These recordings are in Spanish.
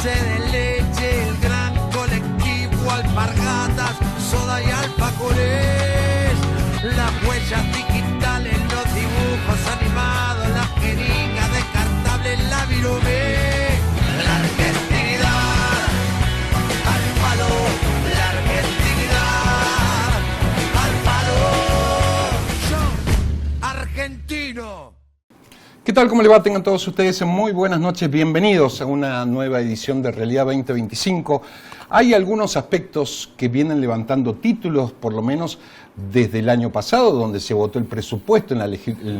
dulce de leche, el gran colectivo, alpargatas, soda y alfajores, las huellas digitales, los dibujos animados, las jeringas descartables, la virome, la argentinidad, al palo, la argentinidad, al palo, yo, argentino. ¿Qué tal? ¿Cómo le va? Tengan todos ustedes muy buenas noches. Bienvenidos a una nueva edición de Realidad 2025. Hay algunos aspectos que vienen levantando títulos, por lo menos desde el año pasado, donde se votó el presupuesto en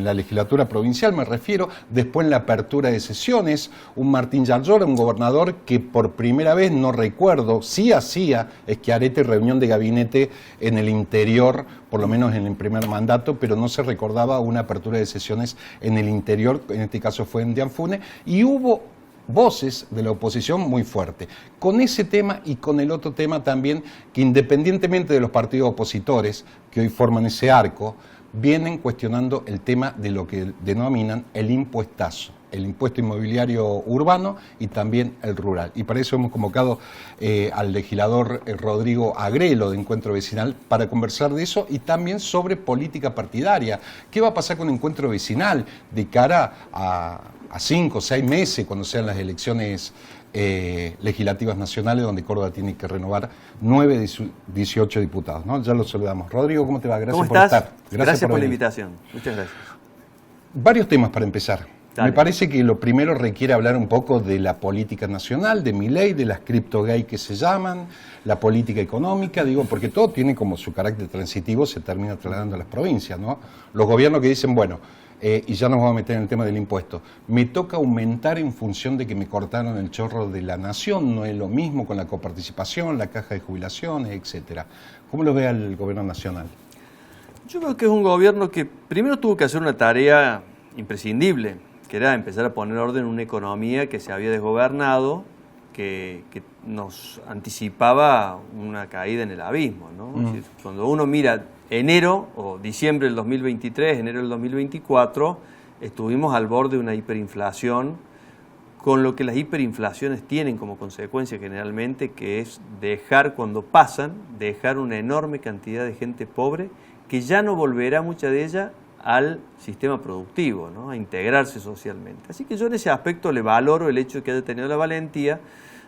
la legislatura provincial, me refiero, después en la apertura de sesiones, un Martín Yarlora, un gobernador que por primera vez, no recuerdo, sí hacía esquiarete y reunión de gabinete en el interior, por lo menos en el primer mandato, pero no se recordaba una apertura de sesiones en el interior, en este caso fue en Dianfune, y hubo voces de la oposición muy fuerte, con ese tema y con el otro tema también, que independientemente de los partidos opositores que hoy forman ese arco, vienen cuestionando el tema de lo que denominan el impuestazo, el impuesto inmobiliario urbano y también el rural. Y para eso hemos convocado al legislador Rodrigo Agrelo de Encuentro Vecinal para conversar de eso y también sobre política partidaria. ¿Qué va a pasar con Encuentro Vecinal de cara a 5 o 6 meses, cuando sean las elecciones legislativas nacionales, donde Córdoba tiene que renovar 9 de sus 18 diputados, ¿no? Ya los saludamos. Rodrigo, ¿cómo te va? Gracias por estar. Gracias por la invitación. Muchas gracias. Varios temas para empezar. Dale. Me parece que lo primero requiere hablar un poco de la política nacional, de Milei, de las cripto gay que se llaman, la política económica, digo, porque todo tiene como su carácter transitivo, se termina trasladando a las provincias, ¿no? Los gobiernos que dicen, bueno, y ya nos vamos a meter en el tema del impuesto, me toca aumentar en función de que me cortaron el chorro de la nación, no es lo mismo con la coparticipación, la caja de jubilaciones, etcétera. ¿Cómo lo ve el gobierno nacional? Yo creo que es un gobierno que primero tuvo que hacer una tarea imprescindible, que era empezar a poner orden en una economía que se había desgobernado, que nos anticipaba una caída en el abismo, ¿no? Es decir, cuando uno mira enero o diciembre del 2023, enero del 2024, estuvimos al borde de una hiperinflación, con lo que las hiperinflaciones tienen como consecuencia generalmente, que es dejar, cuando pasan, dejar una enorme cantidad de gente pobre que ya no volverá, mucha de ella, al sistema productivo, ¿no? A integrarse socialmente. Así que yo en ese aspecto le valoro el hecho de que haya tenido la valentía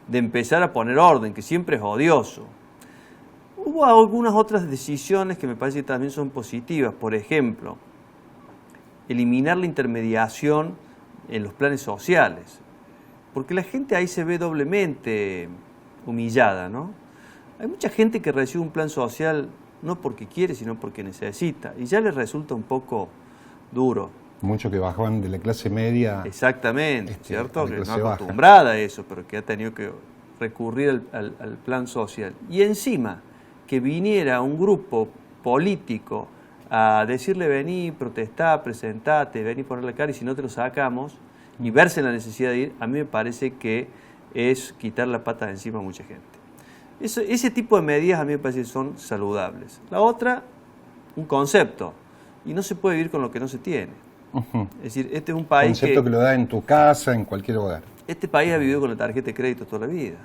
de empezar a poner orden, que siempre es odioso. Hubo algunas otras decisiones que me parece que también son positivas. Por ejemplo, eliminar la intermediación en los planes sociales, porque la gente ahí se ve doblemente humillada, ¿no? Hay mucha gente que recibe un plan social no porque quiere, sino porque necesita, y ya les resulta un poco duro. Muchos que bajaban de la clase media. Exactamente, ¿cierto? Que no acostumbrada a eso, pero que ha tenido que recurrir al plan social. Y encima, que viniera un grupo político a decirle vení, protestá, presentate, vení, poner la cara, y si no te lo sacamos, y verse en la necesidad de ir, a mí me parece que es quitar la pata de encima a mucha gente. Ese tipo de medidas a mí me parece que son saludables. La otra, un concepto, y no se puede vivir con lo que no se tiene. Es decir, este es un país concepto que lo da en tu casa, en cualquier hogar. Este país ha vivido con la tarjeta de crédito toda la vida.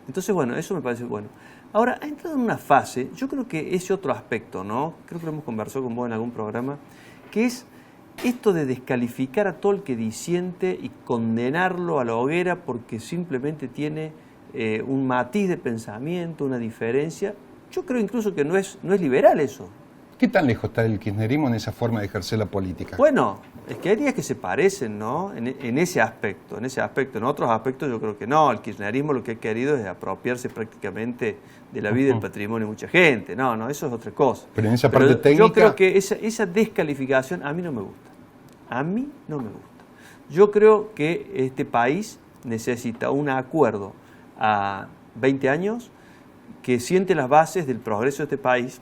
Entonces, bueno, eso me parece bueno. Ahora, ha entrado en una fase, yo creo que ese otro aspecto, ¿no? Creo que lo hemos conversado con vos en algún programa, que es esto de descalificar a todo el que disiente y condenarlo a la hoguera porque simplemente tiene un matiz de pensamiento, una diferencia. Yo creo incluso que no es liberal eso. ¿Qué tan lejos está el kirchnerismo en esa forma de ejercer la política? Bueno, es que hay días que se parecen, ¿no? En ese aspecto. En otros aspectos yo creo que no. El kirchnerismo lo que ha querido es apropiarse prácticamente de la vida y del patrimonio de mucha gente. No, eso es otra cosa. Pero en esa parte técnica... Yo creo que esa descalificación a mí no me gusta. A mí no me gusta. Yo creo que este país necesita un acuerdo a 20 años que siente las bases del progreso de este país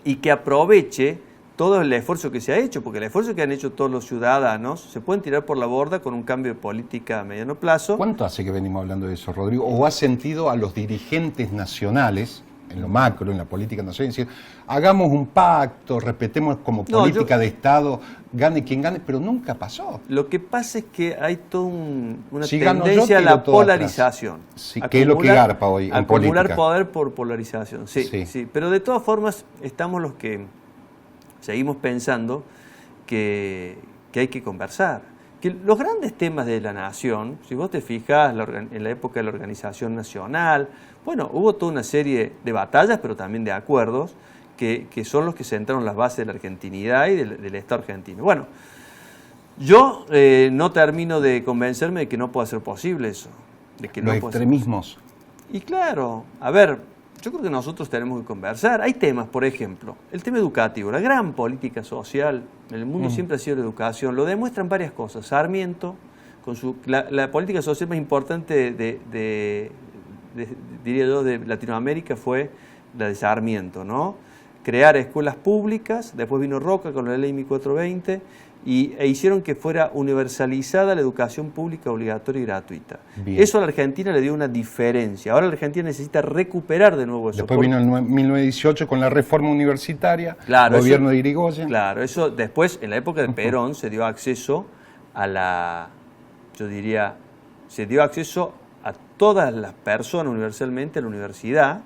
y que aproveche todo el esfuerzo que se ha hecho, porque el esfuerzo que han hecho todos los ciudadanos se pueden tirar por la borda con un cambio de política a mediano plazo. ¿Cuánto hace que venimos hablando de eso, Rodrigo? ¿O has sentido a los dirigentes nacionales en lo macro, en la política nacional, decir, hagamos un pacto, respetemos como política de Estado, gane quien gane, pero nunca pasó. Lo que pasa es que hay toda una Si tendencia a la polarización. Sí, que es lo que garpa hoy en acumular política. Poder por polarización, sí. Pero de todas formas, estamos los que seguimos pensando que hay que conversar. Que los grandes temas de la nación, si vos te fijas en la época de la Organización Nacional, bueno, hubo toda una serie de batallas, pero también de acuerdos, que son los que sentaron las bases de la argentinidad y del Estado argentino. Bueno, yo no termino de convencerme de que no pueda ser posible eso. De que los extremismos. Y claro, a ver, yo creo que nosotros tenemos que conversar. Hay temas, por ejemplo, el tema educativo, la gran política social, en el mundo siempre ha sido la educación, lo demuestran varias cosas. Sarmiento, con la política social más importante diría yo, de Latinoamérica fue la de Sarmiento, ¿no? Crear escuelas públicas, después vino Roca con la ley 1420, e hicieron que fuera universalizada la educación pública obligatoria y gratuita. Bien. Eso a la Argentina le dio una diferencia. Ahora la Argentina necesita recuperar de nuevo eso. Después vino el 1918 con la reforma universitaria, claro, gobierno de Irigoyen. Claro, eso después, en la época de Perón, se dio acceso a se dio acceso a todas las personas universalmente a la universidad,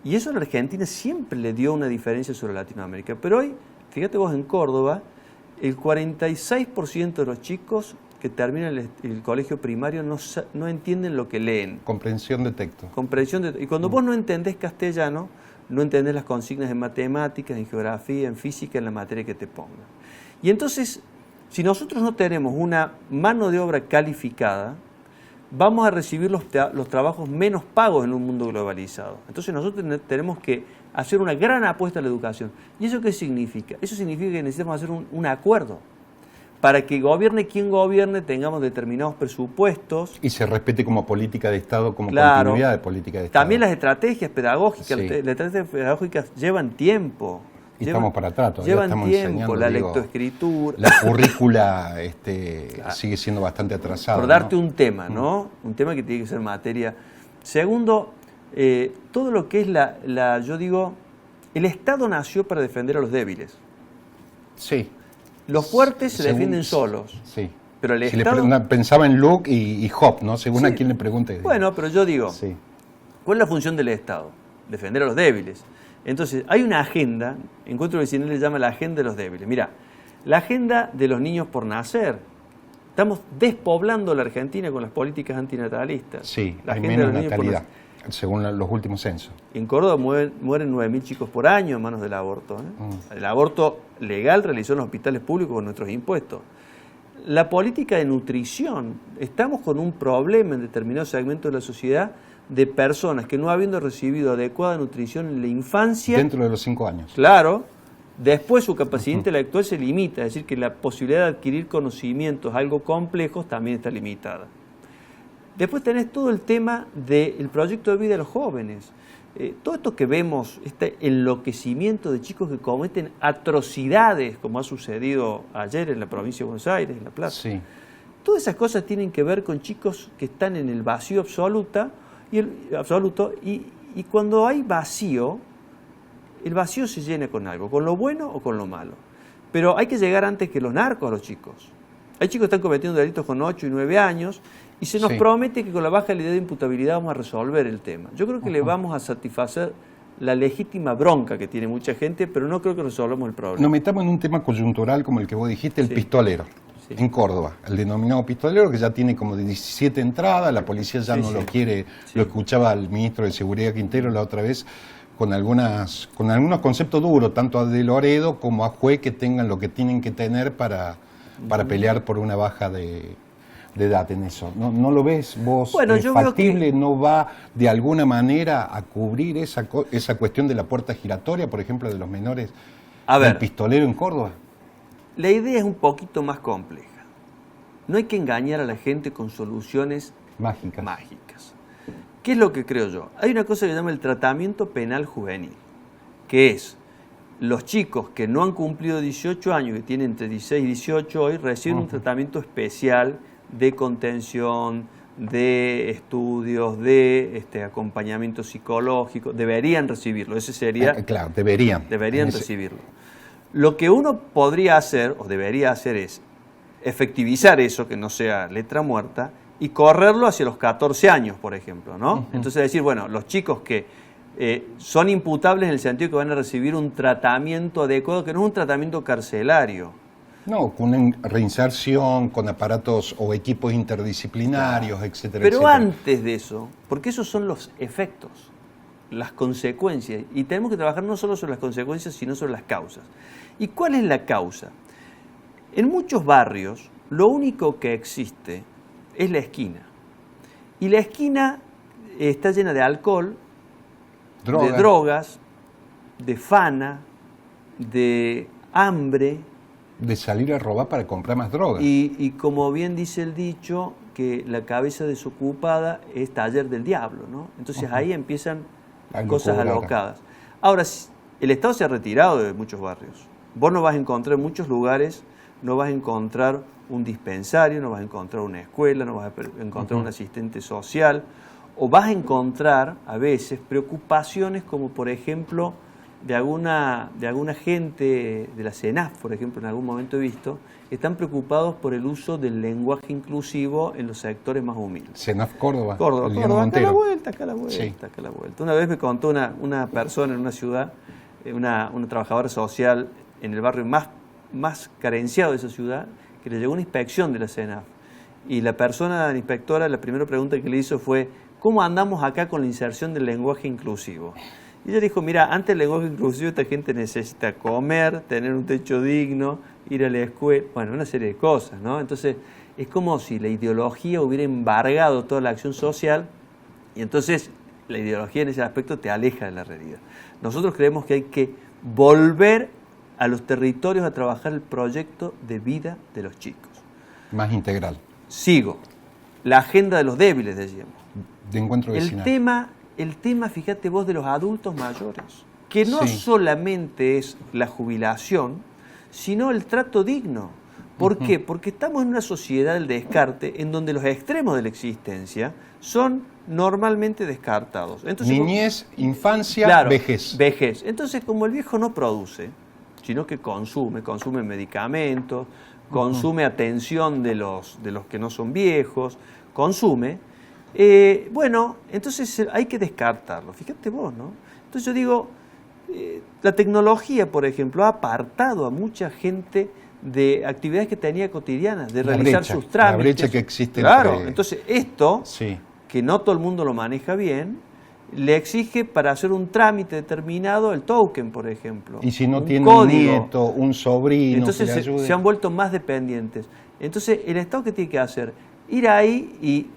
y eso a la Argentina siempre le dio una diferencia sobre Latinoamérica. Pero hoy, fíjate vos, en Córdoba, el 46% de los chicos que terminan el colegio primario no entienden lo que leen. Comprensión de texto. Y cuando vos no entendés castellano, no entendés las consignas en matemáticas, en geografía, en física, en la materia que te pongan. Y entonces, si nosotros no tenemos una mano de obra calificada, vamos a recibir los trabajos menos pagos en un mundo globalizado. Entonces nosotros tenemos que hacer una gran apuesta a la educación. ¿Y eso qué significa? Eso significa que necesitamos hacer un acuerdo para que gobierne quien gobierne, tengamos determinados presupuestos. Y se respete como política de Estado, como continuidad de política de Estado. También las estrategias pedagógicas, las estrategias pedagógicas llevan tiempo. Y estamos para atrás, todavía llevan estamos tiempo, enseñando, la lectoescritura. La currícula sigue siendo bastante atrasada. Por darte un tema, ¿no? Un tema que tiene que ser materia. Segundo, todo lo que es yo digo, el Estado nació para defender a los débiles. Sí. Los fuertes se defienden solos. Sí. Pero el Estado... pensaba en Luke y Hobbes, ¿no? Según a quién le pregunte. Bueno, pero yo digo, ¿cuál es la función del Estado? Defender a los débiles. Entonces, hay una agenda, Encuentro Vecinal le llama la agenda de los débiles. Mira, la agenda de los niños por nacer. Estamos despoblando la Argentina con las políticas antinatalistas. Sí, la hay agenda menos de los niños natalidad, según los últimos censos. En Córdoba mueren 9.000 chicos por año en manos del aborto. El aborto legal realizado en los hospitales públicos con nuestros impuestos. La política de nutrición. Estamos con un problema en determinados segmentos de la sociedad de personas que no habiendo recibido adecuada nutrición en la infancia... Dentro de los 5 años. Claro. Después su capacidad intelectual se limita, es decir, que la posibilidad de adquirir conocimientos algo complejos también está limitada. Después tenés todo el tema del proyecto de vida de los jóvenes. Todo esto que vemos, este enloquecimiento de chicos que cometen atrocidades, como ha sucedido ayer en la provincia de Buenos Aires, en La Plata. Sí. Todas esas cosas tienen que ver con chicos que están en el vacío absoluto, y cuando hay vacío, el vacío se llena con algo, con lo bueno o con lo malo. Pero hay que llegar antes que los narcos a los chicos. Hay chicos que están cometiendo delitos con 8 y 9 años y se nos promete que con la baja calidad de imputabilidad vamos a resolver el tema. Yo creo que le vamos a satisfacer la legítima bronca que tiene mucha gente, pero no creo que resolvamos el problema. Nos metamos en un tema coyuntural como el que vos dijiste, el pistolero. En Córdoba, el denominado pistolero, que ya tiene como 17 entradas, la policía ya no lo quiere, lo escuchaba al ministro de Seguridad Quintero la otra vez, con algunos conceptos duros, tanto a De Loredo como a Juez, que tengan lo que tienen que tener para pelear por una baja de edad en eso. ¿No lo ves vos? Bueno, yo factible, veo que... ¿no va de alguna manera a cubrir esa cuestión de la puerta giratoria, por ejemplo, de los menores del pistolero en Córdoba? La idea es un poquito más compleja. No hay que engañar a la gente con soluciones mágicas. ¿Qué es lo que creo yo? Hay una cosa que se llama el tratamiento penal juvenil, que es los chicos que no han cumplido 18 años, que tienen entre 16 y 18 hoy, reciben un tratamiento especial de contención, de estudios, de acompañamiento psicológico, deberían recibirlo. Ese sería... Claro, deberían. Deberían recibirlo. Lo que uno podría hacer, o debería hacer, es efectivizar eso, que no sea letra muerta, y correrlo hacia los 14 años, por ejemplo, ¿no? Entonces decir, bueno, los chicos que son imputables en el sentido que van a recibir un tratamiento adecuado, que no es un tratamiento carcelario. No, con una reinserción, con aparatos o equipos interdisciplinarios, etcétera, Pero etcétera. antes de eso, porque esos son los efectos, las consecuencias, y tenemos que trabajar no solo sobre las consecuencias, sino sobre las causas. ¿Y cuál es la causa? En muchos barrios, lo único que existe es la esquina. Y la esquina está llena de alcohol, de drogas, de fana, de hambre. De salir a robar para comprar más drogas. Y como bien dice el dicho, que la cabeza desocupada es taller del diablo, ¿no? Entonces ahí empiezan cosas alocadas. Ahora, el Estado se ha retirado de muchos barrios. Vos no vas a encontrar en muchos lugares, no vas a encontrar un dispensario, no vas a encontrar una escuela, no vas a encontrar un asistente social, o vas a encontrar a veces preocupaciones como por ejemplo de alguna gente de la CENAF, por ejemplo, en algún momento he visto, están preocupados por el uso del lenguaje inclusivo en los sectores más humildes. CENAF Córdoba. Córdoba, acá a la vuelta, acá a la vuelta, sí. acá a la vuelta. Una vez me contó una persona en una ciudad, una trabajadora social en el barrio más carenciado de esa ciudad, que le llegó una inspección de la CENAF. Y la inspectora, la primera pregunta que le hizo fue, ¿cómo andamos acá con la inserción del lenguaje inclusivo? Y ella dijo, mira, antes del lenguaje inclusivo esta gente necesita comer, tener un techo digno, ir a la escuela, bueno, una serie de cosas, ¿no? Entonces, es como si la ideología hubiera embargado toda la acción social y entonces la ideología en ese aspecto te aleja de la realidad. Nosotros creemos que hay que volver a los territorios a trabajar el proyecto de vida de los chicos. Más integral. Sigo. La agenda de los débiles, decíamos. De encuentro vecinal. El tema, fíjate vos, de los adultos mayores, que no solamente es la jubilación, sino el trato digno. ¿Por qué? Porque estamos en una sociedad del descarte en donde los extremos de la existencia son normalmente descartados. Entonces, niñez, infancia, vejez. Vejez. Entonces, como el viejo no produce, sino que consume medicamentos, consume atención de los que no son viejos, consume, bueno, entonces hay que descartarlo. Fíjate vos, ¿no? Entonces yo digo, la tecnología, por ejemplo, ha apartado a mucha gente de actividades que tenía cotidianas, de realizar sus trámites. La brecha que existe. Claro, entonces esto, que no todo el mundo lo maneja bien, le exige para hacer un trámite determinado el token, por ejemplo. Y si no tiene un nieto, un sobrino, entonces que le ayude. Se han vuelto más dependientes. Entonces, el Estado, ¿qué tiene que hacer? Ir ahí y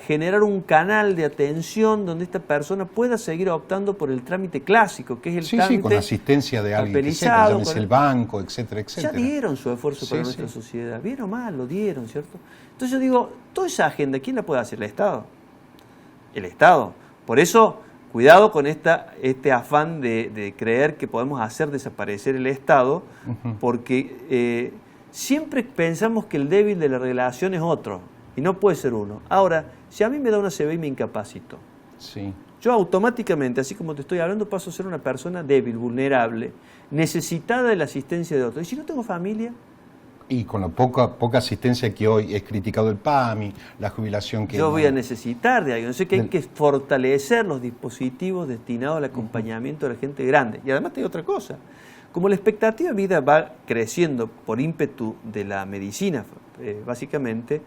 generar un canal de atención donde esta persona pueda seguir optando por el trámite clásico, que es el trámite con asistencia de alguien que sepa, llámese el banco, etcétera, etcétera. Ya dieron su esfuerzo para nuestra sociedad, bien o mal, lo dieron, ¿cierto? Entonces yo digo, toda esa agenda, ¿quién la puede hacer? ¿El Estado? El Estado. Por eso, cuidado con este afán de creer que podemos hacer desaparecer el Estado, porque siempre pensamos que el débil de la relación es otro, y no puede ser uno. Ahora, si a mí me da una CB y me incapacito, yo automáticamente, así como te estoy hablando, paso a ser una persona débil, vulnerable, necesitada de la asistencia de otro. ¿Y si no tengo familia? Y con la poca asistencia que hoy es criticado el PAMI, la jubilación que... Yo voy a necesitar de alguien. Sé que hay que fortalecer los dispositivos destinados al acompañamiento de la gente grande. Y además te digo otra cosa. Como la expectativa de vida va creciendo por ímpetu de la medicina, básicamente,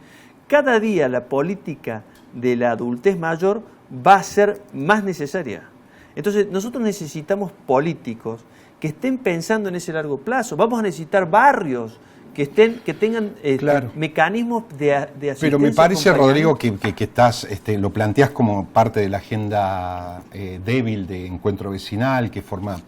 cada día la política de la adultez mayor va a ser más necesaria. Entonces, nosotros necesitamos políticos que estén pensando en ese largo plazo. Vamos a necesitar barrios que tengan mecanismos de asistencia. Pero me parece, Rodrigo, que estás, lo planteas como parte de la agenda débil de encuentro vecinal, que forma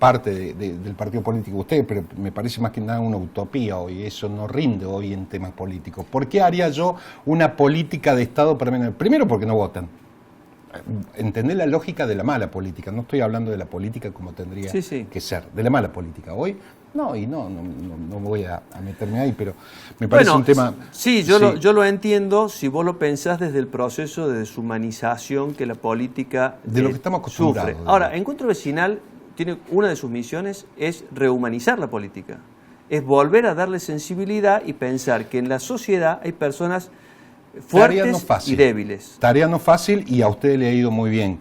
parte del partido político de usted, pero me parece más que nada una utopía hoy, eso no rinde hoy en temas políticos. ¿Por qué haría yo una política de Estado para menos? Primero porque no votan. Entender la lógica de la mala política, no estoy hablando de la política como tendría que ser, de la mala política. Hoy No, y no voy a meterme ahí, pero me parece un tema... Sí, yo lo entiendo si vos lo pensás desde el proceso de deshumanización que la política de lo que estamos acostumbrados. Sufre. Ahora, Encuentro Vecinal tiene una de sus misiones es rehumanizar la política, es volver a darle sensibilidad y pensar que en la sociedad hay personas fuertes y débiles. Tarea no fácil, y a usted le ha ido muy bien.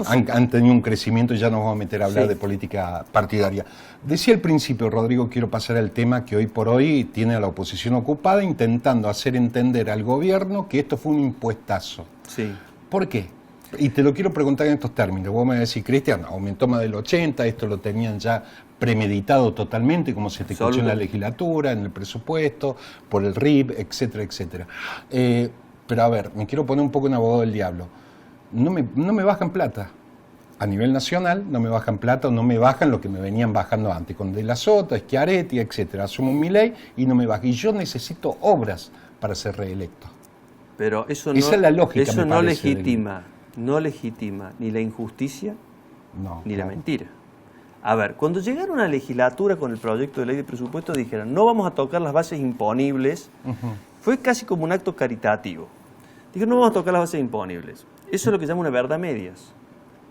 Han tenido un crecimiento, y ya nos vamos a meter a hablar de política partidaria. Decía al principio, Rodrigo, quiero pasar al tema que hoy por hoy tiene a la oposición ocupada, intentando hacer entender al gobierno que esto fue un impuestazo. Sí. ¿Por qué? Y te lo quiero preguntar en estos términos. Vos me decís, Cristian, aumentó más del 80, esto lo tenían ya premeditado totalmente, como se te escuchó en la legislatura, en el presupuesto, por el RIB, etcétera, etcétera. Pero a ver, me quiero poner un poco en abogado del diablo. No me bajan plata. A nivel nacional no me bajan plata, o no me bajan lo que me venían bajando antes, con De la Sota, Schiaretti, etcétera. Asumo mi ley y no me bajan. Y yo necesito obras para ser reelecto. Pero eso esa es la lógica, eso no legitima ni la injusticia ni la mentira. A ver, cuando llegaron a la legislatura con el proyecto de ley de presupuesto, dijeron, no vamos a tocar las bases imponibles. Fue casi como un acto caritativo. Dijeron, no vamos a tocar las bases imponibles. Eso es lo que llama una verdad a medias.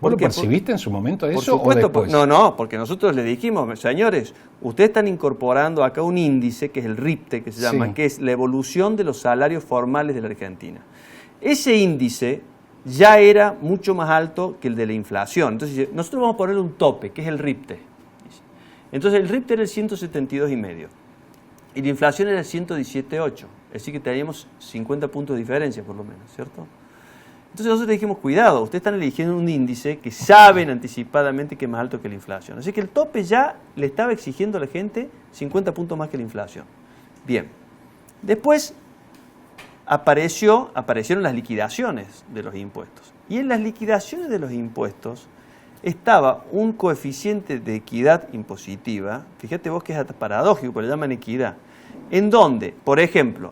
¿Vos lo percibiste en su momento eso? Por supuesto, o después? No, porque nosotros le dijimos, señores, ustedes están incorporando acá un índice, que es el RIPTE, que se llama, que es la evolución de los salarios formales de la Argentina. Ese índice ya era mucho más alto que el de la inflación. Entonces, nosotros vamos a ponerle un tope, que es el RIPTE. Entonces, el RIPTE era el 172,5. Y la inflación era el 117,8. Es decir, que teníamos 50 puntos de diferencia, por lo menos, ¿cierto? Entonces, nosotros le dijimos, cuidado, ustedes están eligiendo un índice que saben anticipadamente que es más alto que la inflación. Así que el tope ya le estaba exigiendo a la gente 50 puntos más que la inflación. Bien. Después aparecieron las liquidaciones de los impuestos. Y en las liquidaciones de los impuestos estaba un coeficiente de equidad impositiva, fíjate vos que es hasta paradójico, pero le llaman equidad, en donde, por ejemplo,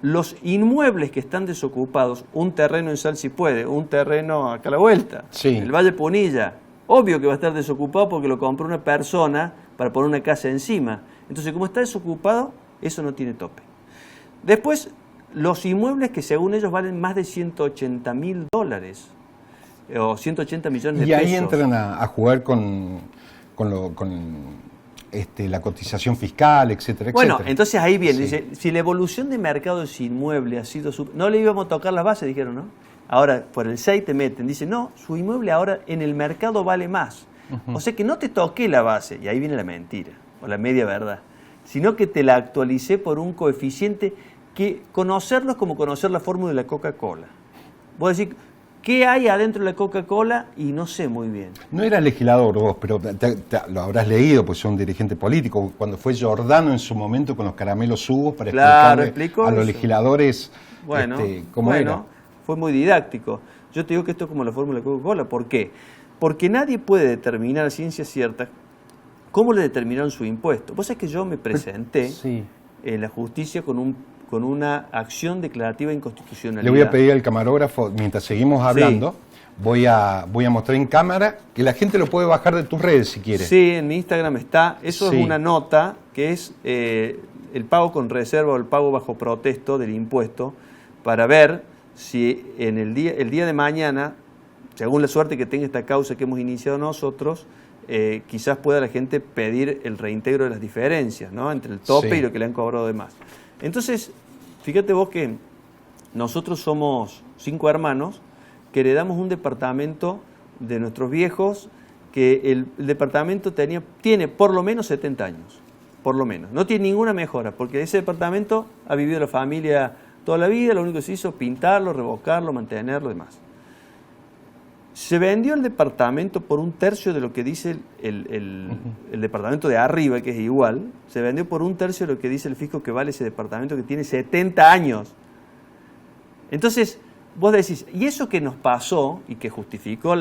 los inmuebles que están desocupados, un terreno en Sal Si Puede, un terreno acá a la vuelta, en el Valle Punilla, obvio que va a estar desocupado porque lo compró una persona para poner una casa encima. Entonces, como está desocupado, eso no tiene tope. Después, los inmuebles que según ellos valen más de $180,000 o 180 millones de pesos. Y ahí entran a jugar con la cotización fiscal, etcétera, bueno, etcétera. entonces ahí viene, dice, si la evolución de mercado de ese inmueble ha sido... No le íbamos a tocar la base, dijeron, ¿no? Ahora, por el 6 te meten, dice, no, su inmueble ahora en el mercado vale más. O sea que no te toqué la base, y ahí viene la mentira, o la media verdad, sino que te la actualicé por un coeficiente que conocerlo es como conocer la fórmula de la Coca-Cola. Vos decís, ¿qué hay adentro de la Coca-Cola? Y no sé muy bien. No eras legislador vos, pero lo habrás leído, pues sos un dirigente político. Cuando fue Giordano en su momento con los caramelos Hugos para explicarle a los legisladores cómo era. Fue muy didáctico. Yo te digo que esto es como la fórmula de Coca-Cola. ¿Por qué? Porque nadie puede determinar a ciencia cierta cómo le determinaron su impuesto. Vos sabés que yo me presenté en la justicia con una acción declarativa de inconstitucionalidad. Le voy a pedir al camarógrafo, mientras seguimos hablando, voy a mostrar en cámara, que la gente lo puede bajar de tus redes si quiere. Sí, en mi Instagram está. Eso es una nota que es el pago con reserva o el pago bajo protesto del impuesto, para ver si en el día de mañana, según la suerte que tenga esta causa que hemos iniciado nosotros, quizás pueda la gente pedir el reintegro de las diferencias, ¿no?, entre el tope y lo que le han cobrado de más. Entonces, fíjate vos que nosotros somos 5 hermanos que heredamos un departamento de nuestros viejos, que el departamento tiene por lo menos 70 años, por lo menos. No tiene ninguna mejora, porque ese departamento ha vivido la familia toda la vida, lo único que se hizo es pintarlo, revocarlo, mantenerlo y demás. Se vendió el departamento por 1/3 de lo que dice el departamento de arriba, que es igual. Se vendió por 1/3 de lo que dice el fisco que vale ese departamento que tiene 70 años. Entonces, vos decís, y eso que nos pasó y que justificó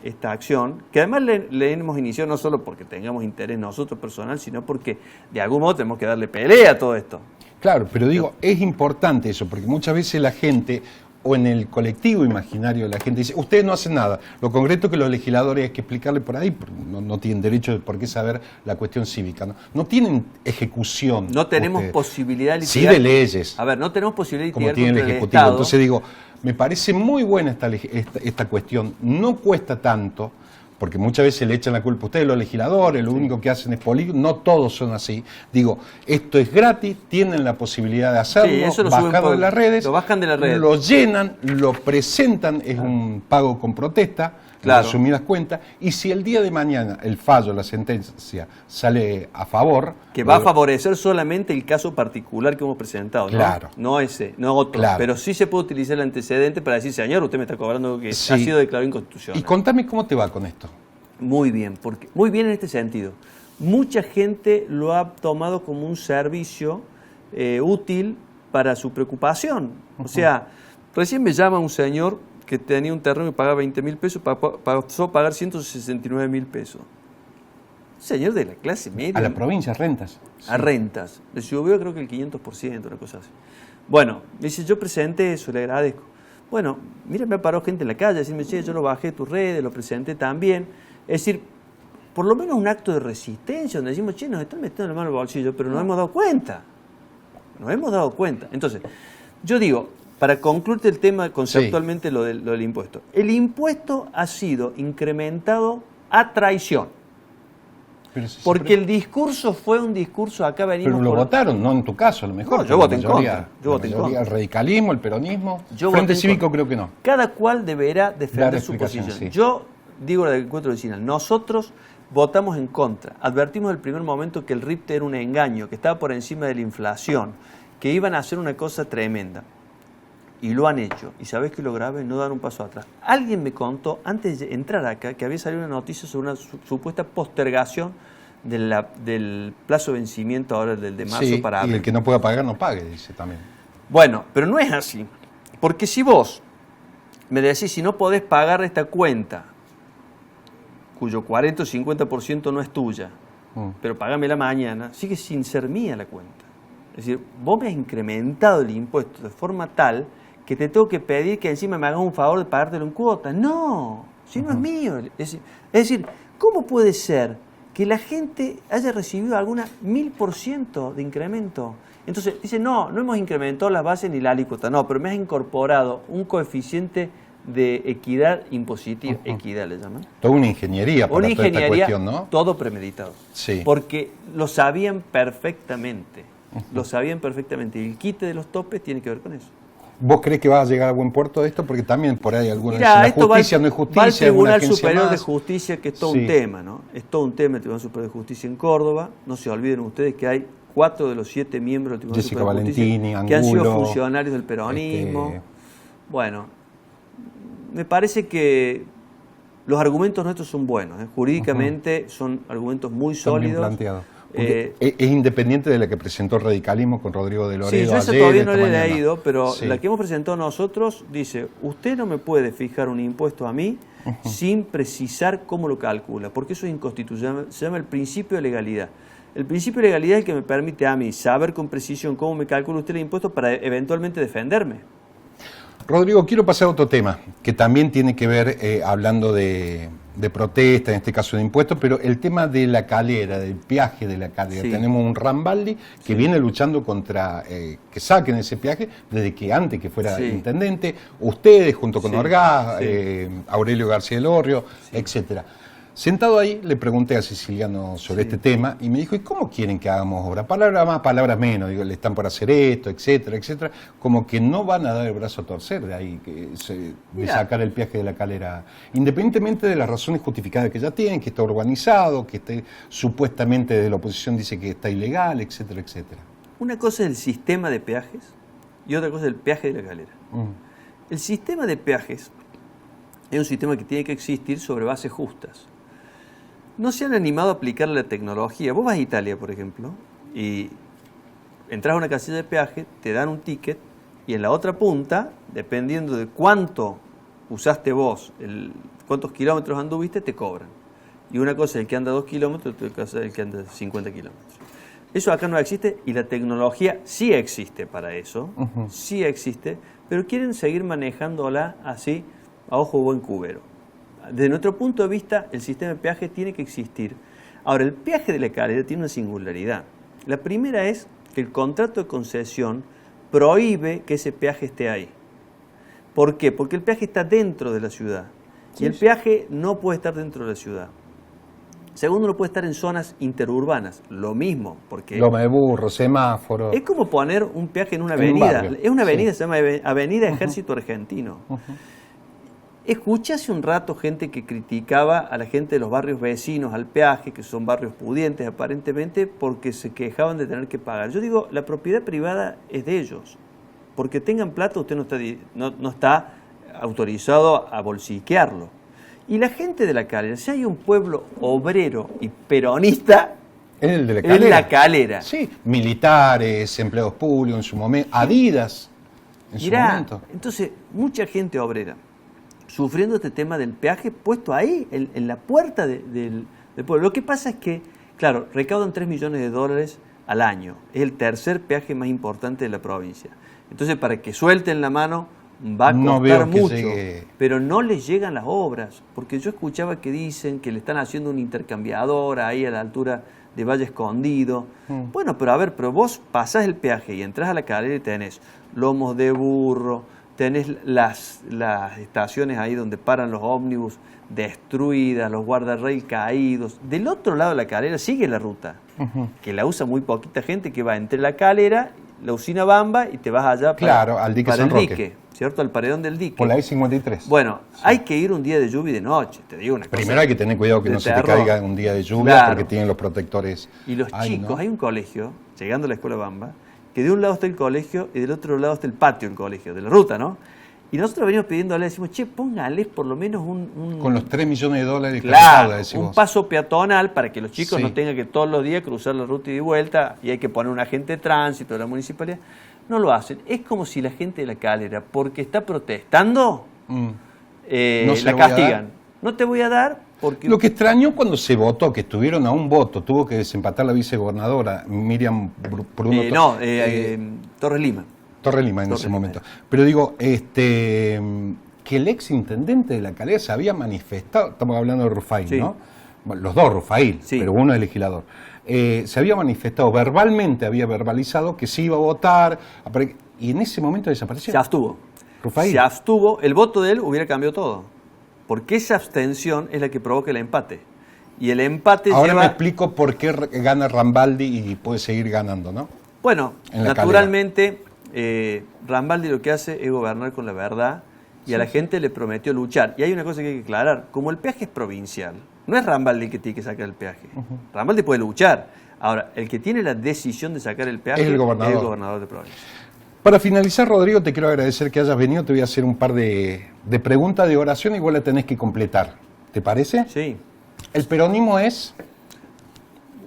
esta acción, que además le hemos iniciado no solo porque tengamos interés nosotros personal, sino porque de algún modo tenemos que darle pelea a todo esto. Claro, pero digo, es importante eso, porque muchas veces la gente o en el colectivo imaginario de la gente. Dice, ustedes no hacen nada. Lo concreto es que los legisladores hay que explicarle por ahí, porque no tienen derecho de por qué saber la cuestión cívica. No tienen ejecución. No tenemos ustedes. posibilidad de litigar. Sí, de leyes. A ver, no tenemos posibilidad de como litigar tiene el contra Ejecutivo. Estado. Entonces digo, me parece muy buena esta cuestión. No cuesta tanto, porque muchas veces le echan la culpa a ustedes, los legisladores, lo único que hacen es político. No todos son así. Digo, esto es gratis, tienen la posibilidad de hacerlo, bajarlo de las redes, lo bajan de la red, lo llenan, lo presentan, es un pago con protesta, claro, en resumidas cuentas, y si el día de mañana el fallo, la sentencia, sale a favor... Que va a favorecer solamente el caso particular que hemos presentado, claro, no ese, no otro, claro, pero sí se puede utilizar el antecedente para decir, señor, usted me está cobrando que sí, ha sido declarado inconstitucional. Y contame cómo te va con esto. Muy bien, muy bien en este sentido. Mucha gente lo ha tomado como un servicio útil para su preocupación. O sea, recién me llama un señor que tenía un terreno y pagaba 20.000 pesos, pasó a pagar 169.000 pesos. Un señor de la clase media. A la provincia, rentas. A rentas. Le subió creo que el 500%, una cosa así. Bueno, me dice, yo presenté eso, le agradezco. Bueno, mira, me ha parado gente en la calle, decirme, che, yo lo bajé de tus redes, lo presenté también. Es decir, por lo menos un acto de resistencia, donde decimos, che, nos están metiendo la mano en el bolsillo, pero nos hemos dado cuenta. Nos hemos dado cuenta. Entonces, yo digo, para concluirte el tema conceptualmente, sí, lo del impuesto. El impuesto ha sido incrementado a traición. Porque el discurso fue un discurso, acá venimos... Pero lo votaron, no en tu caso, a lo mejor. No, yo voté en contra. Yo voté en contra. El radicalismo, el peronismo, Frente Cívico creo que no. Cada cual deberá defender su posición. Sí. Yo digo la del encuentro vecinal, nosotros votamos en contra. Advertimos desde el primer momento que el RIPTE era un engaño, que estaba por encima de la inflación, que iban a hacer una cosa tremenda. Y lo han hecho. Y sabés que lo grave, no dan un paso atrás. Alguien me contó, antes de entrar acá, que había salido una noticia sobre una supuesta postergación del plazo de vencimiento ahora del de marzo, sí, para abril. Y el que no pueda pagar, no pague, dice también. Bueno, pero no es así. Porque si vos me decís, si no podés pagar esta cuenta, cuyo 40 o 50% no es tuya, pero pagámela mañana, sigue sin ser mía la cuenta. Es decir, vos me has incrementado el impuesto de forma tal que te tengo que pedir que encima me hagas un favor de pagártelo en cuotas. No, si no es mío. Es decir, ¿cómo puede ser que la gente haya recibido alguna 1000% de incremento? Entonces, dice, no hemos incrementado las bases ni la alícuota. No, pero me has incorporado un coeficiente de equidad impositiva. Equidad le llaman. Toda una ingeniería para toda esta cuestión, ¿no? Todo premeditado. Sí. Porque lo sabían perfectamente. Lo sabían perfectamente. Y el quite de los topes tiene que ver con eso. ¿Vos crees que va a llegar a buen puerto esto? Porque también por ahí algunos dicen, la justicia no es justicia. Va al Tribunal Superior de Justicia, que es todo un tema, ¿no? Es todo un tema el Tribunal Superior de Justicia en Córdoba. No se olviden ustedes que hay 4 de los 7 miembros del Tribunal Jessica Superior de Valentini, Justicia Angulo, que han sido funcionarios del peronismo. Bueno, me parece que los argumentos nuestros son buenos. Jurídicamente son argumentos muy sólidos. Bien planteados. Es independiente de la que presentó el radicalismo con Rodrigo de Loredo. Sí, yo esa todavía no la he leído, pero sí, la que hemos presentado nosotros dice, usted no me puede fijar un impuesto a mí sin precisar cómo lo calcula, porque eso es inconstitucional, se llama el principio de legalidad. El principio de legalidad es el que me permite a mí saber con precisión cómo me calcula usted el impuesto para eventualmente defenderme. Rodrigo, quiero pasar a otro tema, que también tiene que ver, hablando de protesta, en este caso de impuestos, pero el tema de la calera, del peaje de la calera. Sí. Tenemos un Rambaldi que viene luchando contra que saquen ese peaje desde que antes que fuera intendente, ustedes junto con Orgaz, Aurelio García del Orrio, etcétera. Sentado ahí, le pregunté a Siciliano sobre este tema y me dijo, ¿y cómo quieren que hagamos obra? Palabras más, palabras menos. Digo, le están por hacer esto, etcétera, etcétera. Como que no van a dar el brazo a torcer de ahí, de sacar el peaje de la calera. Independientemente de las razones justificadas que ya tienen, que está urbanizado, que supuestamente de la oposición dice que está ilegal, etcétera, etcétera. Una cosa es el sistema de peajes y otra cosa es el peaje de la calera. El sistema de peajes es un sistema que tiene que existir sobre bases justas. No se han animado a aplicar la tecnología. Vos vas a Italia, por ejemplo, y entras a una casilla de peaje, te dan un ticket, y en la otra punta, dependiendo de cuánto usaste vos, cuántos kilómetros anduviste, te cobran. Y una cosa es el que anda 2 kilómetros, otra cosa es el que anda 50 kilómetros. Eso acá no existe y la tecnología sí existe para eso, sí existe, pero quieren seguir manejándola así a ojo buen cubero. Desde nuestro punto de vista, el sistema de peaje tiene que existir. Ahora, el peaje de la calera tiene una singularidad. La primera es que el contrato de concesión prohíbe que ese peaje esté ahí. ¿Por qué? Porque el peaje está dentro de la ciudad. Sí, y el peaje no puede estar dentro de la ciudad. Segundo, no puede estar en zonas interurbanas. Lo mismo, porque... Loma de burro, semáforo. Es como poner un peaje en una avenida. Es una avenida, sí. Se llama Avenida Ejército Argentino. Escuché hace un rato gente que criticaba a la gente de los barrios vecinos al peaje, que son barrios pudientes aparentemente, porque se quejaban de tener que pagar. Yo digo, la propiedad privada es de ellos. Porque tengan plata, usted no está autorizado a bolsiquearlo. Y la gente de La Calera, si hay un pueblo obrero y peronista, es el de La Calera. Es La Calera. Sí, militares, empleados públicos en su momento, Adidas en su momento. Entonces, mucha gente obrera sufriendo este tema del peaje puesto ahí, en la puerta del pueblo. Lo que pasa es que, claro, recaudan 3 millones de dólares al año. Es el tercer peaje más importante de la provincia. Entonces, para que suelten la mano, va a costar mucho, pero no les llegan las obras. Porque yo escuchaba que dicen que le están haciendo un intercambiador ahí a la altura de Valle Escondido. Bueno, pero a ver, pero vos pasás el peaje y entras a La Calera y tenés lomos de burro, tenés las estaciones ahí donde paran los ómnibus destruidas, los guardarrail caídos. Del otro lado de La Calera sigue la ruta, que la usa muy poquita gente, que va entre La Calera, la usina Bamba y te vas allá al dique para San el Roque. dique, ¿cierto? Al paredón del dique. Por la I-53. Bueno, sí. Hay que ir un día de lluvia y de noche, te digo una cosa. Primero hay que tener cuidado que no se te caiga un día de lluvia, claro, porque tienen los protectores. Y los chicos, ¿no? Hay un colegio, llegando a la escuela Bamba, que de un lado está el colegio y del otro lado está el patio del colegio, de la ruta, ¿no? Y nosotros venimos pidiéndole, decimos, che, póngales por lo menos un... Con los 3 millones de dólares que claro, decimos. Un paso peatonal para que los chicos no tengan que todos los días cruzar la ruta y de vuelta, y hay que poner un agente de tránsito de la municipalidad. No lo hacen. Es como si la gente de La Calera, porque está protestando, la castigan. No te voy a dar porque... Lo que extrañó cuando se votó, que estuvieron a un voto, tuvo que desempatar la vicegobernadora Miriam Bruno. Torres Lima. Torres Lima en ese momento. Pero digo, que el ex intendente de La Calera se había manifestado, estamos hablando de Rufail, sí, ¿no? Bueno, los dos, Rufail, sí, pero uno es legislador. Se había manifestado verbalmente, había verbalizado que se iba a votar, y en ese momento desapareció. Se abstuvo. Rufail. Se abstuvo, el voto de él hubiera cambiado todo, porque esa abstención es la que provoca el empate. Y el empate ahora me explico por qué gana Rambaldi y puede seguir ganando, ¿no? Bueno, naturalmente... Rambaldi lo que hace es gobernar con la verdad y a la gente le prometió luchar. Y hay una cosa que hay que aclarar, como el peaje es provincial, no es Rambaldi el que tiene que sacar el peaje. Rambaldi puede luchar. Ahora, el que tiene la decisión de sacar el peaje es el gobernador de provincia. Para finalizar, Rodrigo, te quiero agradecer que hayas venido. Te voy a hacer un par de preguntas de oración y vos la tenés que completar. ¿Te parece? Sí. ¿El peronismo es?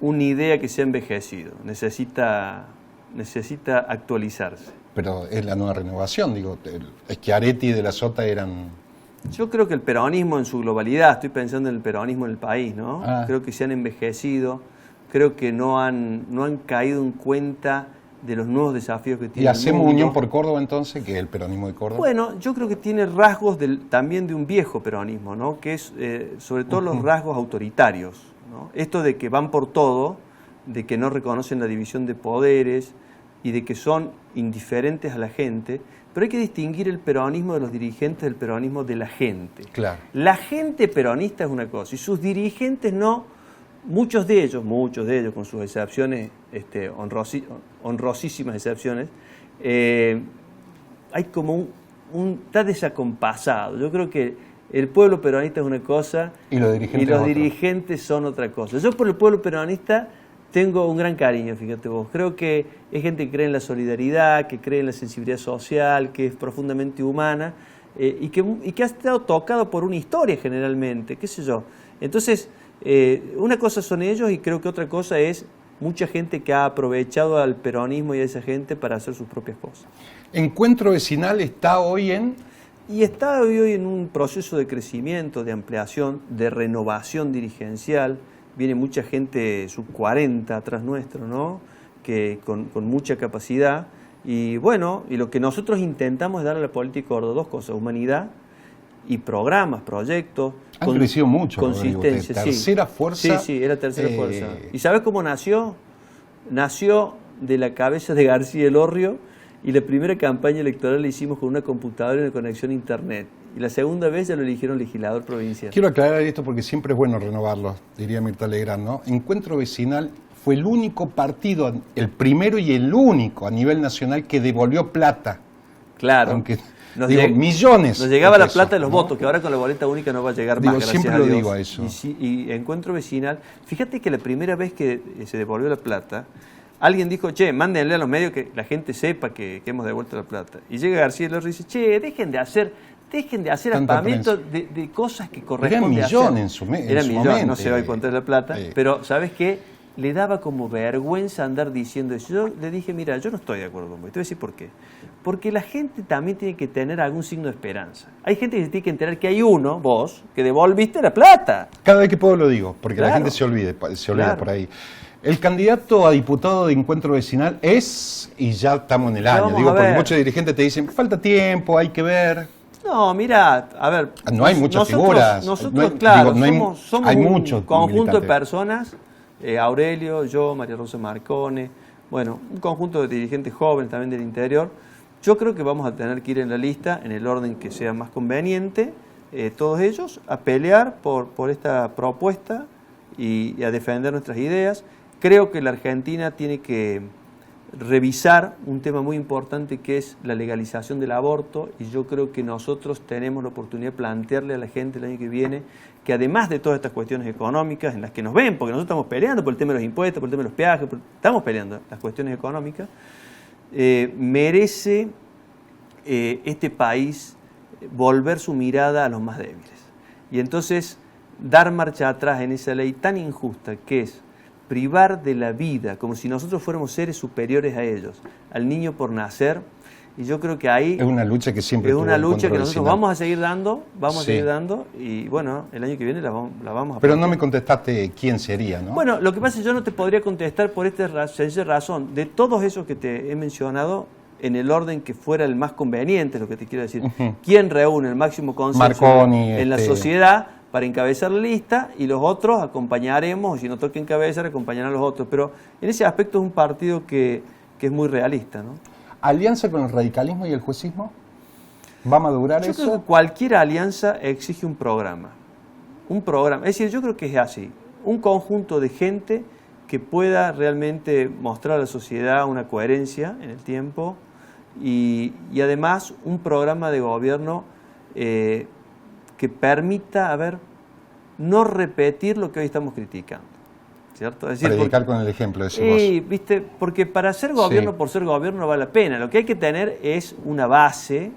Una idea que se ha envejecido. Necesita actualizarse. Pero es la nueva renovación, digo, Schiaretti y De la Sota eran... Yo creo que el peronismo en su globalidad, estoy pensando en el peronismo en el país, ¿no? Creo que se han envejecido, creo que no han caído en cuenta de los nuevos desafíos que tiene. ¿Y hacemos Unión por Córdoba entonces, que es el peronismo de Córdoba? Bueno, yo creo que tiene rasgos también de un viejo peronismo, ¿no? Que es sobre todo los rasgos autoritarios, ¿no? Esto de que van por todo, de que no reconocen la división de poderes y de que son indiferentes a la gente, pero hay que distinguir el peronismo de los dirigentes del peronismo de la gente. Claro. La gente peronista es una cosa y sus dirigentes no, muchos de ellos con sus excepciones, honrosísimas excepciones, hay como está desacompasado. Yo creo que el pueblo peronista es una cosa y los dirigentes son otra cosa. Yo por el pueblo peronista tengo un gran cariño, fíjate vos. Creo que es gente que cree en la solidaridad, que cree en la sensibilidad social, que es profundamente humana y que ha estado tocado por una historia generalmente, qué sé yo. Entonces, una cosa son ellos y creo que otra cosa es mucha gente que ha aprovechado al peronismo y a esa gente para hacer sus propias cosas. ¿Encuentro Vecinal está hoy en...? Y está hoy en un proceso de crecimiento, de ampliación, de renovación dirigencial. viene mucha gente sub 40 atrás nuestro, ¿no? Que con mucha capacidad. Y bueno, y lo que nosotros intentamos es darle a la política gorda dos cosas: humanidad y programas, proyectos. Han crecido mucho, consistencia. Rodrigo, tercera fuerza. Sí, era tercera fuerza. ¿Y sabes cómo nació? Nació de la cabeza de García Elorrio, y la primera campaña electoral la hicimos con una computadora y una conexión a internet. Y la segunda vez ya lo eligieron legislador provincial. Quiero aclarar esto porque siempre es bueno renovarlo, diría Mirta Legrand, ¿no? Encuentro Vecinal fue el único partido, el primero y el único a nivel nacional que devolvió plata. Claro. Aunque, millones. Nos llegaba de la pesos, plata de los ¿no? votos, que ahora con la boleta única no va a llegar más, gracias siempre a lo Dios. digo a eso. Y Encuentro Vecinal, fíjate que la primera vez que se devolvió la plata, alguien dijo, che, mándenle a los medios que la gente sepa que hemos devuelto la plata. Y llega García Elorrio y dice, che, dejen de hacer aspamientos de cosas que corresponden hacer. Eran millones Eran millones, momento. no se va a encontrar la plata, pero ¿sabes qué? Le daba como vergüenza andar diciendo eso. Yo le dije, mira, yo no estoy de acuerdo con vos. Te voy a decir por qué. Porque la gente también tiene que tener algún signo de esperanza. Hay gente que se tiene que enterar que hay uno, vos, que devolviste la plata. Cada vez que puedo lo digo, porque Claro. la gente se olvida Claro. por ahí. El candidato a diputado de Encuentro Vecinal es, y ya estamos en el año, vamos digo, a porque ver. muchos dirigentes te dicen, falta tiempo, hay que ver. No, mira, a ver. No hay muchas figuras. Nosotros, No hay- claro, digo, no hay- somos hay un muchos conjunto de militantes. personas, Aurelio, yo, María Rosa Marcone, bueno, un conjunto de dirigentes jóvenes también del interior. Yo creo que vamos a tener que ir en la lista, en el orden que sea más conveniente, todos ellos, a pelear por esta propuesta y a defender nuestras ideas. Creo que la Argentina tiene que revisar un tema muy importante que es la legalización del aborto, y yo creo que nosotros tenemos la oportunidad de plantearle a la gente el año que viene que además de todas estas cuestiones económicas en las que nos ven, porque nosotros estamos peleando por el tema de los impuestos, por el tema de los peajes, estamos peleando las cuestiones económicas, merece este país volver su mirada a los más débiles. Y entonces dar marcha atrás en esa ley tan injusta que es privar de la vida, como si nosotros fuéramos seres superiores a ellos, al niño por nacer. Y yo creo que ahí Es una lucha que siempre es una tuvo lucha que Encuentro nosotros Vecinal. vamos a Sí. seguir dando, y bueno, el año que viene la vamos a Pero plantear. no me contestaste quién sería, ¿no? Bueno, lo que pasa es que yo no te podría contestar por esta sencilla razón. De todos esos que te he mencionado, en el orden que fuera el más conveniente, lo que te quiero decir. Ujú. ¿Quién reúne el máximo consenso Marconi, en la sociedad para encabezar la lista? Y los otros acompañaremos, o si no toca encabezar, acompañarán a los otros. Pero en ese aspecto es un partido que es muy realista, ¿no? ¿Alianza con el radicalismo y el juecismo? ¿Va a madurar Yo eso? creo que cualquier alianza exige un programa. Un programa. Es decir, yo creo que es así. Un conjunto de gente que pueda realmente mostrar a la sociedad una coherencia en el tiempo y además un programa de gobierno que permita, no repetir lo que hoy estamos criticando. ¿Cierto? Es decir, Predicar con el ejemplo, decimos. ¿viste? Porque para ser gobierno Sí. por ser gobierno no vale la pena. Lo que hay que tener es una base,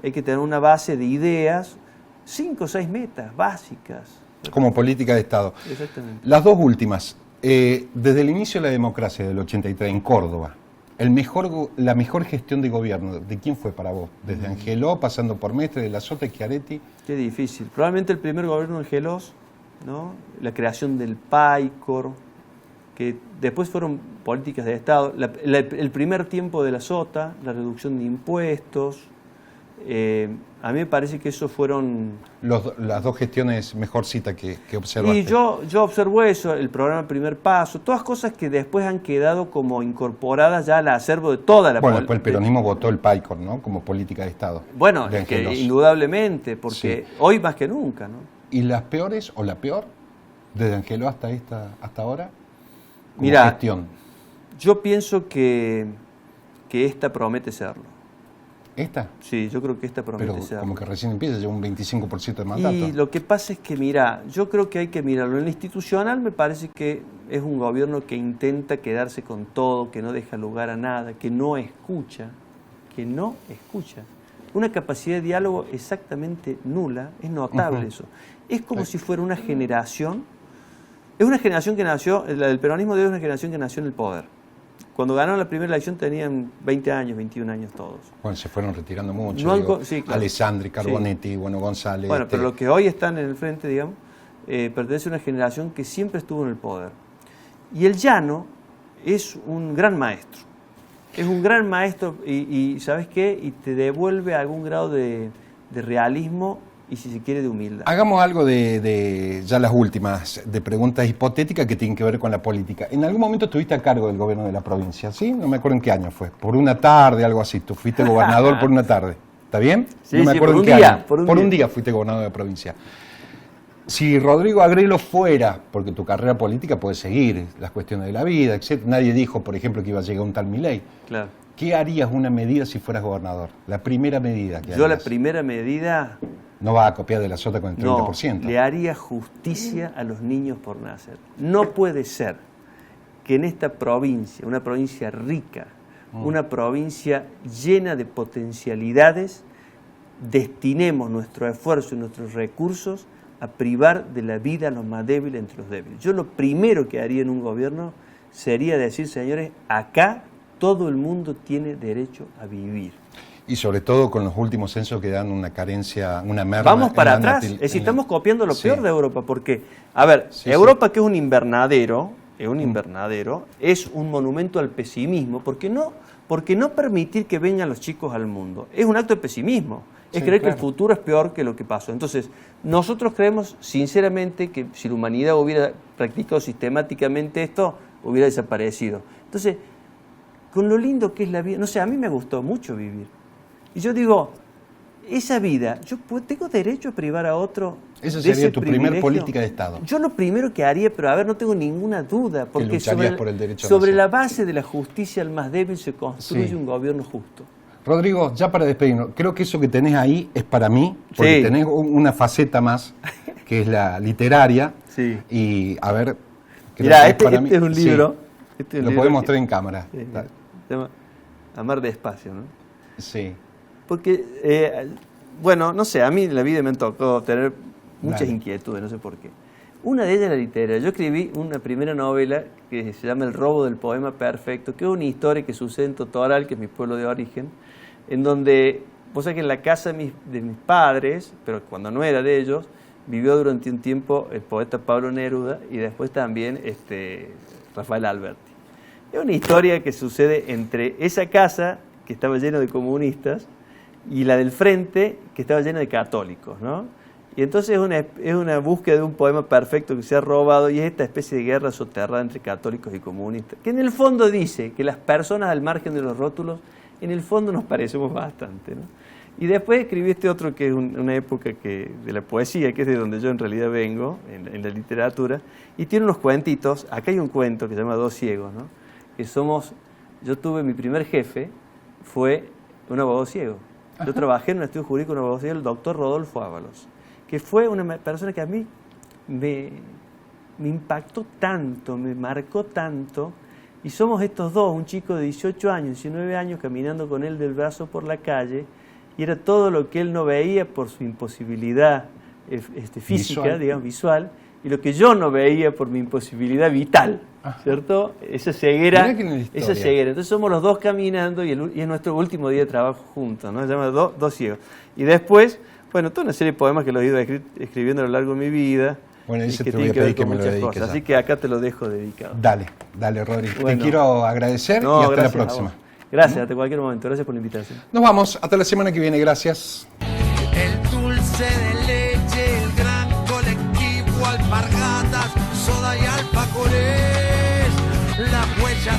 de ideas, 5 o 6 metas básicas. Como política de Estado. Exactamente. Las dos últimas. Desde el inicio de la democracia del 83 en Córdoba, la mejor gestión de gobierno, ¿de quién fue para vos? Desde Angeló, pasando por Mestre, de la Sota, Schiaretti. Qué difícil. Probablemente el primer gobierno de Angelós, ¿no? La creación del PAICOR, que después fueron políticas de Estado. El primer tiempo de la Sota, la reducción de impuestos. A mí me parece que esos fueron... Las dos gestiones mejor cita que observaste. Y yo observo eso, el programa Primer Paso, todas cosas que después han quedado como incorporadas ya al acervo de toda la Bueno, después el peronismo votó el PAICOR, ¿no? Como política de Estado. Bueno, de es que Angelós. indudablemente, porque hoy más que nunca, ¿no? ¿Y las peores o la peor? Desde Angeló hasta ahora. Como Mirá, gestión. Yo pienso que esta promete serlo. ¿Esta? Sí, yo creo que esta promete Pero serlo. como que recién empieza, lleva un 25% de mandato. Y lo que pasa es que, mira, yo creo que hay que mirarlo. En lo institucional me parece que es un gobierno que intenta quedarse con todo, que no deja lugar a nada, que no escucha. Una capacidad de diálogo exactamente nula, es notable eso. Es como si fuera una generación, es una generación que nació, la del peronismo de hoy es una generación que nació en el poder. Cuando ganaron la primera elección tenían 20 años, 21 años todos. Bueno, se fueron retirando mucho. No digo, sí, claro. Alessandri, Carbonetti, González. Bueno, pero los que hoy están en el frente, digamos, pertenece a una generación que siempre estuvo en el poder. Y el llano es un gran maestro. Es un gran maestro y ¿sabes qué? Y te devuelve algún grado de realismo y, si se quiere, de humildad. Hagamos algo de ya las últimas, de preguntas hipotéticas que tienen que ver con la política. En algún momento estuviste a cargo del gobierno de la provincia, ¿sí? No me acuerdo en qué año fue. Por una tarde, algo así. Tú fuiste gobernador por una tarde. ¿Está bien? Sí, no me sí, acuerdo por en un qué día, año. por un Por día. un día fuiste gobernador de la provincia. Si Rodrigo Agrelo fuera, porque tu carrera política puede seguir, las cuestiones de la vida, etc. Nadie dijo, por ejemplo, que iba a llegar un tal Milei. Claro. ¿Qué harías una medida si fueras gobernador? La primera medida que Yo la harías. primera medida... No vas a copiar de la Sota con el 30%. No, le haría justicia a los niños por nacer. No puede ser que en esta provincia, una provincia rica, una provincia llena de potencialidades, destinemos nuestro esfuerzo y nuestros recursos a privar de la vida a los más débiles entre los débiles. Yo lo primero que haría en un gobierno sería decir, señores, acá todo el mundo tiene derecho a vivir. Y sobre todo con los últimos censos que dan una carencia, una merma. Vamos para en la atrás, es decir, estamos copiando lo Sí. peor de Europa, porque, a ver, Sí, Europa, que es un invernadero, es un monumento al pesimismo, ¿por qué no permitir que vengan los chicos al mundo? Es un acto de pesimismo, es Sí, creer que claro. el futuro es peor que lo que pasó. Entonces, nosotros creemos sinceramente que si la humanidad hubiera practicado sistemáticamente esto, hubiera desaparecido. Entonces, con lo lindo que es la vida, no sé, a mí me gustó mucho vivir. Y yo digo, esa vida, ¿tengo derecho a privar a otro? Esa de sería ese tu primer privilegio? política de Estado. Yo lo primero que haría, pero a ver, no tengo ninguna duda, porque lucharías por el derecho a sobre nacer. la base de la justicia al más débil se construye Sí. un gobierno justo. Rodrigo, ya para despedirnos, creo que eso que tenés ahí es para mí, porque Sí. tenés una faceta más, que es la literaria. Sí. Y, a ver... creo Mirá, que este para mí- es un sí. libro. Este es un Lo libro podemos que- mostrar en cámara. Sí, se llama Amar despacio, ¿no? Sí. Porque, bueno, no sé, a mí en la vida me han tocado tener muchas Dale. inquietudes, no sé por qué. Una de ellas es la literaria. Yo escribí una primera novela que se llama El robo del poema perfecto, que es una historia que sucede en Totoral, que es mi pueblo de origen, en donde, vos sabés que en la casa de mis padres, pero cuando no era de ellos, vivió durante un tiempo el poeta Pablo Neruda y después también Rafael Alberti. Es una historia que sucede entre esa casa, que estaba llena de comunistas, y la del frente, que estaba llena de católicos, ¿no? Y entonces es una búsqueda de un poema perfecto que se ha robado, y es esta especie de guerra soterrada entre católicos y comunistas, que en el fondo dice que las personas al margen de los rótulos, en el fondo nos parecemos bastante, ¿no? Y después escribí este otro que es una época de la poesía, que es de donde yo en realidad vengo, en la literatura, y tiene unos cuentitos. Acá hay un cuento que se llama Dos ciegos, ¿no? Yo tuve mi primer jefe, fue un abogado ciego. Yo trabajé en un estudio jurídico con un abogado ciego, el doctor Rodolfo Ábalos, que fue una persona que a mí me impactó tanto, me marcó tanto, y somos estos dos, un chico de 18 años, 19 años, caminando con él del brazo por la calle, y era todo lo que él no veía por su imposibilidad física, Visual. digamos, visual, y lo que yo no veía por mi imposibilidad vital, ¿cierto? Esa ceguera. Mirá qué linda historia. Esa ceguera. Entonces somos los dos caminando y es nuestro último día de trabajo juntos, ¿no? Se llama Dos ciegos. Y después, bueno, toda una serie de poemas que los he ido escribiendo a lo largo de mi vida. Bueno, y ese que te voy a tienen que ver pedir que con me lo muchas dediques cosas. ya. Así que acá te lo dejo dedicado. Dale, Rodri. Bueno. Te quiero agradecer No, y hasta la gracias a próxima. vos. Gracias, hasta cualquier momento. Gracias por la invitación. Nos vamos, hasta la semana que viene, gracias. El dulce de leche, el gran colectivo, alpargatas, soda y alfajores, las huellas